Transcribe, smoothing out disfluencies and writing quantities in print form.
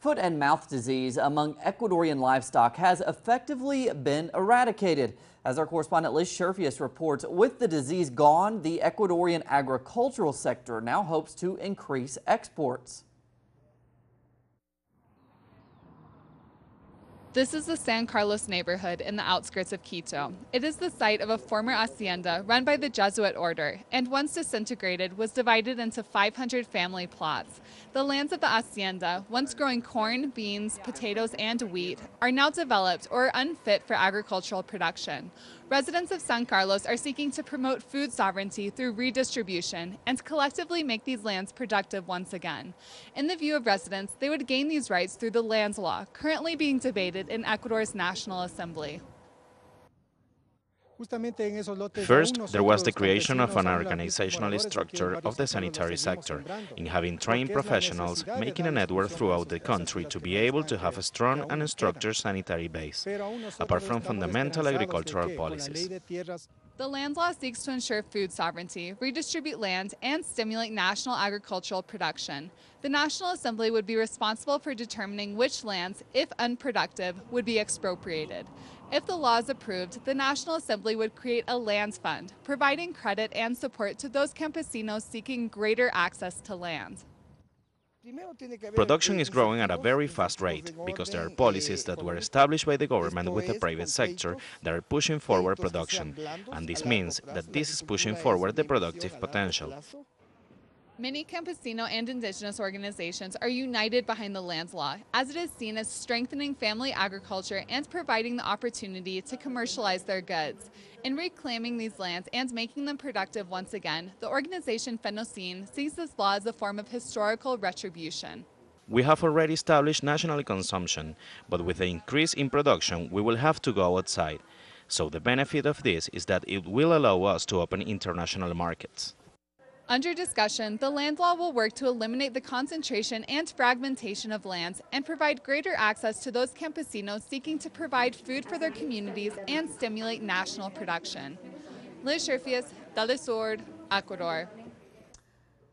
Foot and mouth disease among Ecuadorian livestock has effectively been eradicated. As our correspondent Liz Scherffius reports, with the disease gone, the Ecuadorian agricultural sector now hopes to increase exports. This is the San Carlos neighborhood in the outskirts of Quito. It is the site of a former hacienda run by the Jesuit order, and once disintegrated was divided into 500 family plots. The lands of the hacienda, once growing corn, beans, potatoes, and wheat, are now developed or unfit for agricultural production. Residents of San Carlos are seeking to promote food sovereignty through redistribution and collectively make these lands productive once again. In the view of residents, they would gain these rights through the land law, currently being debated in Ecuador's National Assembly. First, there was the creation of an organizational structure of the sanitary sector, in having trained professionals, making a network throughout the country to be able to have a strong and structured sanitary base, apart from fundamental agricultural policies. The land law seeks to ensure food sovereignty, redistribute land, and stimulate national agricultural production. The National Assembly would be responsible for determining which lands, if unproductive, would be expropriated. If the law is approved, the National Assembly would create a lands fund, providing credit and support to those campesinos seeking greater access to land. Production is growing at a very fast rate because there are policies that were established by the government with the private sector that are pushing forward production, and this means that this is pushing forward the productive potential. Many campesino and indigenous organizations are united behind the land law, as it is seen as strengthening family agriculture and providing the opportunity to commercialize their goods. In reclaiming these lands and making them productive once again, the organization Fenocin sees this law as a form of historical retribution. We have already established national consumption, but with the increase in production, we will have to go outside. So the benefit of this is that it will allow us to open international markets. Under discussion, the land law will work to eliminate the concentration and fragmentation of lands and provide greater access to those campesinos seeking to provide food for their communities and stimulate national production. Liz Scherffius, teleSUR, Ecuador.